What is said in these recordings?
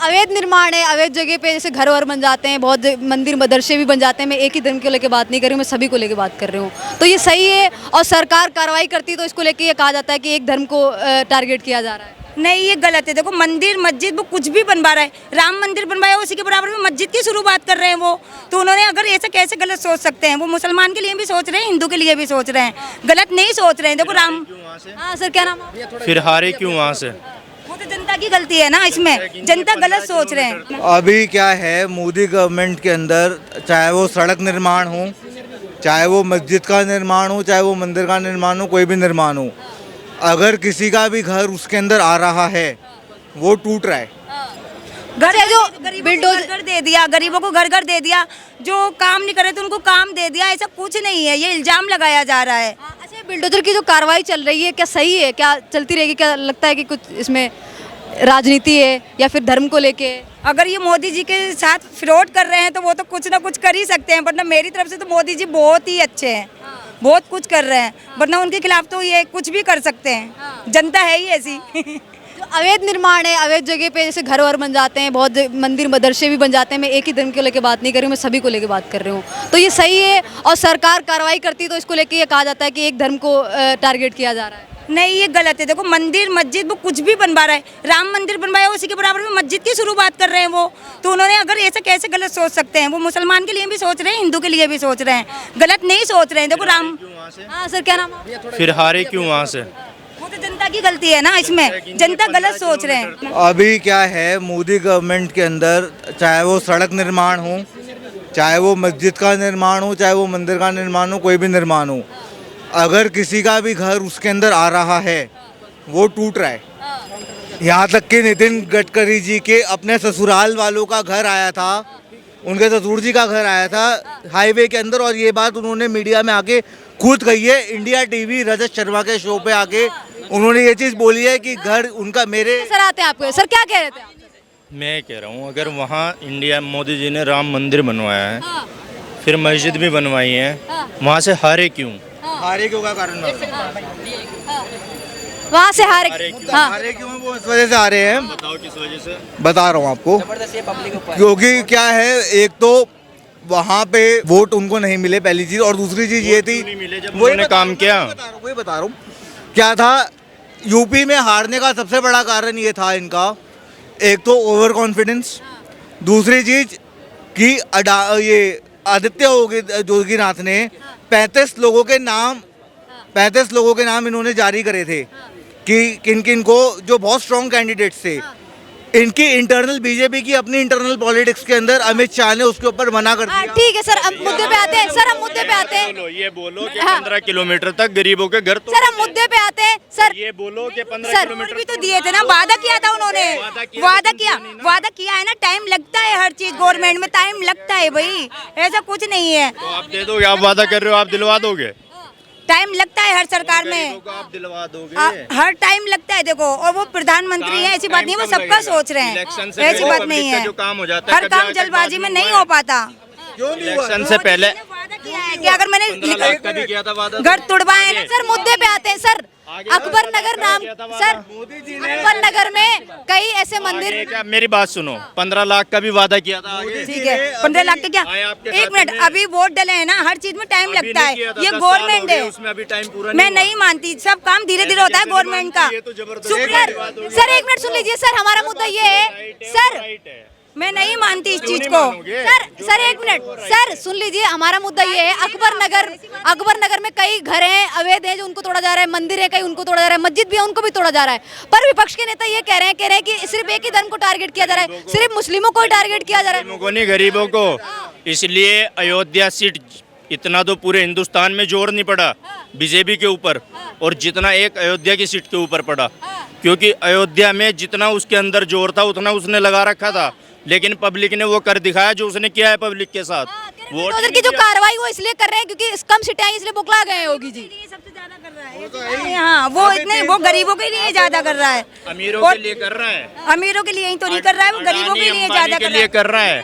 अवैध निर्माण है, अवैध जगह पे जैसे घर वर बन जाते हैं, बहुत मंदिर मदरसे भी बन जाते हैं। मैं एक ही धर्म को लेकर बात नहीं कर रही हूँ, मैं सभी को लेकर बात कर रही हूँ। तो ये सही है और सरकार कार्रवाई करती है तो इसको लेकर ये कहा जाता है कि एक धर्म को टारगेट किया जा रहा है। नहीं, ये गलत है। देखो, मंदिर मस्जिद वो कुछ भी बनवा रहा है, राम मंदिर बनवाया उसी के बराबर में मस्जिद की शुरुआत कर रहे हैं वो। तो उन्होंने अगर ऐसा कैसे गलत सोच सकते हैं? वो मुसलमान के लिए भी सोच रहे हैं, हिंदू के लिए भी सोच रहे हैं, गलत नहीं सोच रहे हैं। देखो राम, हाँ सर, क्या नाम है? फिर हारे क्यों वहाँ से? वो तो जनता की गलती है ना, इसमें जनता गलत सोच रहे हैं। अभी क्या है, मोदी गवर्नमेंट के अंदर चाहे वो सड़क निर्माण हो, चाहे वो मस्जिद का निर्माण हो, चाहे वो मंदिर का निर्माण हो, कोई भी निर्माण हो, अगर किसी का भी घर उसके अंदर आ रहा है वो टूट रहा है। घर है जो बिल्डोजर घर दे दिया, गरीबों को घर घर दे दिया, जो काम नहीं कर रहे थे उनको काम दे दिया, ऐसा कुछ नहीं है। ये इल्जाम लगाया जा रहा है। अच्छा, बिल्डोजर की जो कार्रवाई चल रही है क्या सही है? क्या चलती रहेगी? क्या लगता है कि कुछ इसमें राजनीति है या फिर धर्म को लेके? अगर ये मोदी जी के साथ फ्रॉड कर रहे हैं तो वो तो कुछ ना कुछ कर ही सकते हैं, वरना मेरी तरफ से तो मोदी जी बहुत ही अच्छे हैं, बहुत कुछ कर रहे हैं, वरना उनके खिलाफ तो ये कुछ भी कर सकते हैं। जनता है ही ऐसी। जो अवैध निर्माण है, अवैध जगह पे जैसे घर वर बन जाते हैं, बहुत मंदिर मदरसे भी बन जाते हैं। मैं एक ही धर्म को लेकर बात नहीं कर रही हूँ, मैं सभी को लेकर बात कर रही हूँ। तो ये सही है और सरकार कार्रवाई करती है तो इसको लेकर ये कहा जाता है कि एक धर्म को टारगेट किया जा रहा है। नहीं, ये गलत है। देखो, मंदिर मस्जिद वो कुछ भी बनवा रहा है, राम मंदिर बनवाया उसी के बराबर में मस्जिद की शुरुआत कर रहे हैं वो। तो उन्होंने अगर ऐसा कैसे गलत सोच सकते हैं? वो मुसलमान के लिए भी सोच रहे हैं, हिंदू के लिए भी सोच रहे हैं, गलत नहीं सोच रहे हैं। देखो राम, हाँ सर, क्या नाम है? फिर हारे क्यों वहाँ से? वो तो जनता की गलती है ना, इसमें जनता गलत सोच रहे हैं। अभी क्या है, मोदी गवर्नमेंट के अंदर चाहे वो सड़क निर्माण हो, चाहे वो मस्जिद का निर्माण हो, चाहे वो मंदिर का निर्माण हो, कोई भी निर्माण हो, अगर किसी का भी घर उसके अंदर आ रहा है वो टूट रहा है। यहाँ तक कि नितिन गडकरी जी के अपने ससुराल वालों का घर आया था, उनके ससुर जी का घर आया था हाईवे के अंदर, और ये बात उन्होंने मीडिया में आके खुद कही है। इंडिया टीवी रजत शर्मा के शो पे आके उन्होंने ये चीज़ बोली है कि घर उनका मेरे सर आते हैं आपको। सर क्या कह रहे थे आप? मैं कह रहा हूँ, अगर वहाँ इंडिया मोदी जी ने राम मंदिर बनवाया है, फिर मस्जिद भी बनवाई है, वहाँ से हारे क्यों? हारे क्यों का कारण वहाँ से हारे, हाँ हारे क्यों? वो इस वजह से हारे हैं, बताओ किस वजह से? बता रहा हूँ आपको। क्योंकि क्या है, एक तो वहाँ पे वोट उनको नहीं मिले, पहली चीज, और दूसरी चीज ये थी उन्होंने काम किया। वही बता रहा हूँ क्या था। यूपी में हारने का सबसे बड़ा कारण ये था इनका, एक तो ओवर कॉन्फिडेंस, दूसरी चीज कि ये आदित्य योगीनाथ ने 35 लोगों के नाम इन्होंने जारी करे थे कि किन किन को, जो बहुत स्ट्रॉन्ग कैंडिडेट्स थे। इनकी इंटरनल बीजेपी की अपनी इंटरनल पॉलिटिक्स के अंदर अमित शाह ने उसके ऊपर मना कर दिया। ठीक है सर, अब मुद्दे पे आते हैं। सर हम मुद्दे पे आते हैं। ये बोलो कि 15 किलोमीटर तक गरीबों के घर सर हम मुद्दे पे आते हैं। सर ये बोलो कि 15 सर किलोमीटर भी तो दिए थे ना, वादा किया था उन्होंने, वादा किया है ना। टाइम लगता है, हर चीज गवर्नमेंट में टाइम लगता है भाई, ऐसा कुछ नहीं है। तो आप दे दोगे? आप वादा कर रहे हो, आप दिलवा दोगे? टाइम लगता है हर सरकार में, आप दिलवा दोगे? हर टाइम लगता है। देखो, और वो प्रधानमंत्री है, ऐसी बात नहीं, वो सबका सोच रहे हैं, ऐसी बात नहीं है। जो काम हो जाता है, हर काम जल्दबाजी में नहीं हो पाता। इलेक्शन से पहले वादा किया है कि अगर मैंने का भी किया था वादा। घर तुड़वाए ना। सर मुद्दे पे आते हैं। सर अकबर नगर नाम, सर अकबर नगर में कई ऐसे मंदिर। क्या मेरी बात सुनो, 15 लाख का भी वादा किया था आगे। ठीक है, 15 लाख के क्या? एक मिनट, अभी वोट डले हैं ना, हर चीज में टाइम लगता है। ये गवर्नमेंट है, उसमें अभी टाइम पूरा मैं नहीं मानती। सब काम धीरे धीरे होता है गवर्नमेंट का। सर एक मिनट सुन लीजिए सर, हमारा मुद्दा ये है सर, मैं नहीं मानती इस चीज को। सर एक मिनट सर सुन लीजिए, हमारा मुद्दा ये है, अकबर नगर में कई घर हैं अवैध हैं जो उनको तोड़ा जा रहा है, मंदिर है कई उनको तोड़ा जा रहा है, मस्जिद भी है उनको भी तोड़ा जा रहा है। पर विपक्ष के नेता ये कह रहे हैं कि सिर्फ एक ही धर्म को टारगेट किया जा रहा है, सिर्फ मुस्लिमों को ही टारगेट किया जा रहा है। को नहीं, गरीबों को। इसलिए अयोध्या सीट, इतना तो पूरे हिंदुस्तान में जोर नहीं पड़ा बीजेपी के ऊपर, और जितना एक अयोध्या की सीट के ऊपर पड़ा, क्योंकि अयोध्या में जितना उसके अंदर जोर था उतना उसने लगा रखा था, लेकिन पब्लिक ने वो कर दिखाया जो उसने किया है पब्लिक के साथ। वोट की जो कार्रवाई वो इसलिए कर रहे हैं क्योंकि कम सीटें आई, इसलिए बुकला गए योगी जी। सबसे ज्यादा कर रहा है। हाँ, वो गरीबों के लिए ज्यादा कर रहा है, अमीरों के लिए कर रहा है। अमीरों के लिए ही तो नहीं कर रहा है, वो गरीबों के लिए ज्यादा कर रहा है।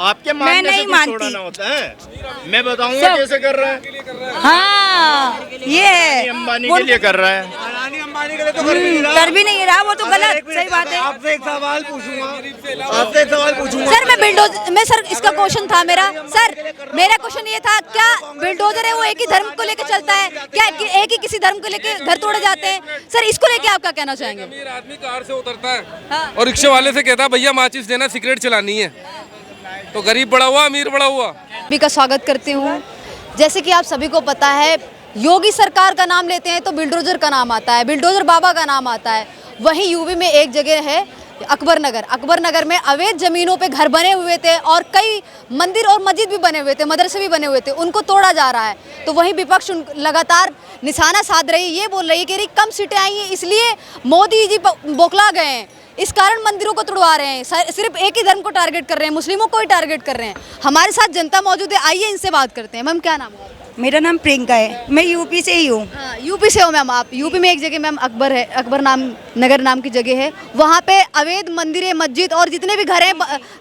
आपके मैं मानने से नहीं कुछ मानती। छोड़ाना होता है। मैं बताऊंगा कैसे कर रहा है। हाँ ये है अंबानी के लिए कर रहा है। अडानी अंबानी के लिए तो कर भी नहीं रहा। कर भी नहीं रहा, वो तो गलत, सही बात है। आपसे एक सवाल पूछूंगा सर मैं सर इसका क्वेश्चन था मेरा, सर मेरा क्वेश्चन ये था, क्या बिल्डोजर है वो एक ही धर्म को लेकर चलता है क्या, एक ही किसी धर्म को लेकर घर तोड़े जाते हैं? सर इसको लेके आप क्या कहना चाहेंगे? अमीर आदमी कार से उतरता है हाँ। और रिक्शे वाले से कहता है भैया माचिस देना, सिगरेट चलानी है। तो गरीब बड़ा हुआ, अमीर बड़ा हुआ। सभी का स्वागत करती हूँ। जैसे कि आप सभी को पता है, योगी सरकार का नाम लेते हैं तो बिल्डोजर का नाम आता है, बिल्डोजर बाबा का नाम आता है। वहीं यूपी में एक जगह है अकबर नगर में अवैध जमीनों पे घर बने हुए थे और कई मंदिर और मस्जिद भी बने हुए थे, मदरसे भी बने हुए थे, उनको तोड़ा जा रहा है। तो वहीं विपक्ष लगातार निशाना साध रही है, ये बोल रही है कि कम सीटें आई हैं इसलिए मोदी जी बौखला गए हैं, इस कारण मंदिरों को तोड़वा रहे हैं, सिर्फ एक ही धर्म को टारगेट कर रहे हैं, मुस्लिमों को ही टारगेट कर रहे हैं। हमारे साथ जनता मौजूद है, आइए इनसे बात करते हैं। मैम क्या नाम है? मेरा नाम प्रियंका है, मैं यूपी से ही हूँ। हाँ, यूपी से हो मैम आप। यूपी में एक जगह मैम अकबर नगर नाम की जगह है, वहाँ पे अवैध मंदिरें, मस्जिद और जितने भी घर हैं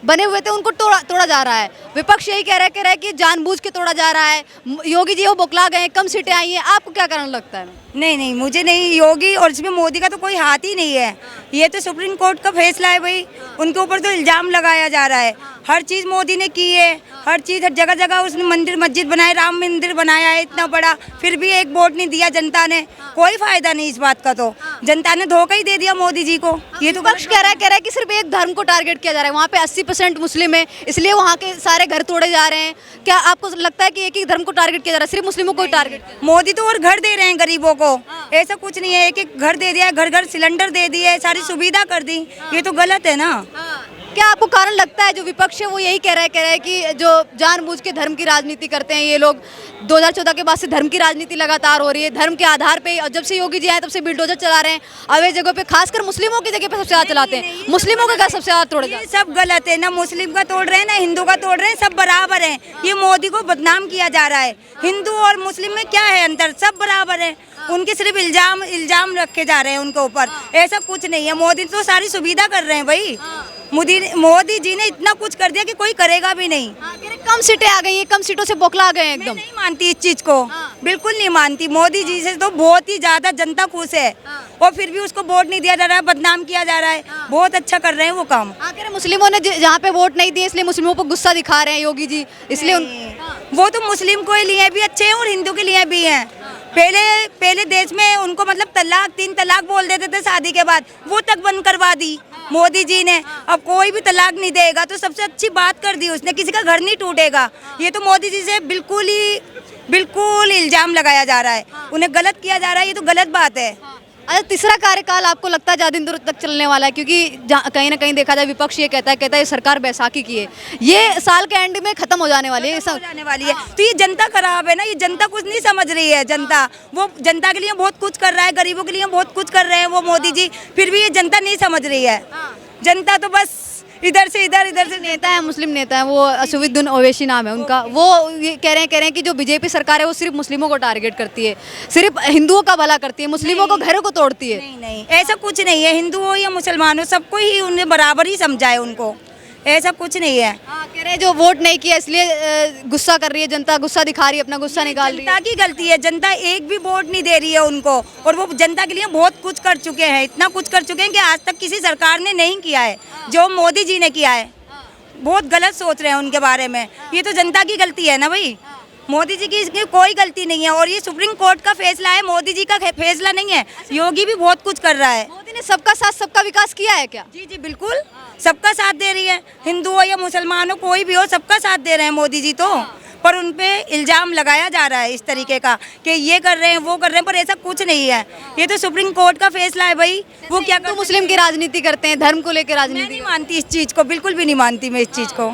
बने हुए थे उनको तोड़ा जा रहा है। विपक्ष यही कह रहा है कि जानबूझ के तोड़ा जा रहा है, योगी जी वो बौखला गए, कम सीटें आई हैं। आपको क्या कारण लगता है? नहीं, मुझे नहीं, योगी और इसमें मोदी का तो कोई हाथ ही नहीं है। ये तो सुप्रीम कोर्ट का फैसला है भाई, उनके ऊपर तो इल्जाम लगाया जा रहा है। हर चीज़ मोदी ने की है, हर चीज़, हर जगह जगह उसने मंदिर मस्जिद बनाए, राम मंदिर बनाया है इतना बड़ा, फिर भी एक वोट नहीं दिया जनता ने। कोई फायदा नहीं इस बात का, तो जनता ने धोखा ही दे दिया मोदी जी को। ये तो विपक्ष कह रहा है कि सिर्फ एक धर्म को टारगेट किया जा रहा है, वहाँ पे 80% मुस्लिम है, इसलिए वहाँ के सारे घर तोड़े जा रहे हैं। क्या आपको लगता है कि एक ही धर्म को टारगेट किया जा रहा है, सिर्फ मुस्लिमों को ही टारगेट? मोदी तो और घर दे रहे हैं गरीबों को, ऐसा कुछ नहीं है। एक घर दे दिया, घर सिलेंडर दे दिए, सारी सुविधा कर दी, ये तो गलत है ना। क्या आपको कारण लगता है जो विपक्ष है वो यही कह रहा है कि जो जानबूझ के धर्म की राजनीति करते हैं ये लोग, 2014 के बाद से धर्म की राजनीति लगातार हो रही है, धर्म के आधार पे, और जब से योगी जी आए तब से बिल्डोजर चला रहे हैं अवैध जगहों पे, खासकर मुस्लिमों की जगह पे सबसे ज्यादा चलाते हैं। मुस्लिमों का घर सबसे ज्यादा तोड़े जाते हैं। ये सब गलत है ना, मुस्लिम का तोड़ रहे हैं ना हिंदू का तोड़ रहे हैं, सब बराबर हैं। ये मोदी को बदनाम किया जा रहा है। हिंदू और मुस्लिम में क्या है अंतर? सब बराबर है। उनके सिर्फ इल्जाम रखे जा रहे हैं उनके ऊपर, ऐसा कुछ नहीं है। मोदी तो सारी सुविधा कर रहे हैं भाई। मोदी जी ने इतना कुछ कर दिया कि कोई करेगा भी नहीं। कम सीटें आ गई हैं, कम सीटों से बौखला गए हैं मैं एकदम। नहीं मानती इस चीज को, बिल्कुल नहीं मानती। मोदी जी से तो बहुत ही ज्यादा जनता खुश है, और फिर भी उसको वोट नहीं दिया जा रहा है, बदनाम किया जा रहा है। बहुत अच्छा कर रहे हैं वो काम। मुस्लिमों ने जहाँ पे वोट नहीं दिए इसलिए मुस्लिमों पर गुस्सा दिखा रहे हैं योगी जी, इसलिए वो तो मुस्लिम के लिए भी अच्छे हैं और हिंदू के लिए भी हैं। पहले देश में उनको मतलब 3 तलाक बोल देते थे शादी के बाद, वो तक बंद करवा दी मोदी जी ने। अब कोई भी तलाक नहीं देगा, तो सबसे अच्छी बात कर दी उसने, किसी का घर नहीं टूटेगा। ये तो मोदी जी से बिल्कुल इल्जाम लगाया जा रहा है, उन्हें गलत किया जा रहा है, ये तो गलत बात है। अच्छा, तीसरा कार्यकाल आपको लगता है ज्यादा दिन तक चलने वाला है? क्योंकि कहीं ना कहीं देखा जाए विपक्ष ये कहता है ये सरकार बैसाखी की है, ये साल के एंड में खत्म हो जाने वाली है, हो जाने वाली है। तो ये जनता खराब है ना, ये जनता कुछ नहीं समझ रही है। वो जनता के लिए बहुत कुछ कर रहा है, गरीबों के लिए बहुत कुछ कर रहे हैं वो मोदी जी, फिर भी ये जनता नहीं समझ रही है। जनता तो बस इधर से नेता है, मुस्लिम नेता है, वो असुविद्दीन ओवैसी नाम है उनका, वो ये कह रहे हैं कि जो बीजेपी सरकार है वो सिर्फ मुस्लिमों को टारगेट करती है, सिर्फ हिंदुओं का भला करती है, मुस्लिमों को घरों को तोड़ती है। नहीं, ऐसा कुछ नहीं है। हिंदू हो या मुसलमान हो, सबको ही उन्हें बराबर ही समझा है उनको, ऐसा कुछ नहीं है। कह रहे हैं जो वोट नहीं किया इसलिए गुस्सा कर रही है जनता, गुस्सा दिखा रही है, अपना गुस्सा निकाल रही है। जनता की गलती है, जनता एक भी वोट नहीं दे रही है उनको, और वो जनता के लिए बहुत कुछ कर चुके हैं, इतना कुछ कर चुके हैं कि आज तक किसी सरकार ने नहीं किया है जो मोदी जी ने किया है। बहुत गलत सोच रहे हैं उनके बारे में, ये तो जनता की गलती है ना भाई, मोदी जी की इसकी कोई गलती नहीं है। और ये सुप्रीम कोर्ट का फैसला है, मोदी जी का फैसला नहीं है। योगी भी बहुत कुछ कर रहा है। मोदी ने सबका साथ सबका विकास किया है क्या? जी बिल्कुल, सबका साथ दे रही है, हिंदू हो या मुसलमान हो, कोई भी हो, सबका साथ दे रहे हैं मोदी जी तो। पर उन पे इल्जाम लगाया जा रहा है इस तरीके का कि ये कर रहे हैं वो कर रहे हैं, पर ऐसा कुछ नहीं है। ये तो सुप्रीम कोर्ट का फैसला है भाई, वो क्या तो मुस्लिम की राजनीति करते हैं, धर्म को लेकर राजनीति। मैं नहीं मानती इस चीज़ को, बिल्कुल भी नहीं मानती मैं इस चीज़ को।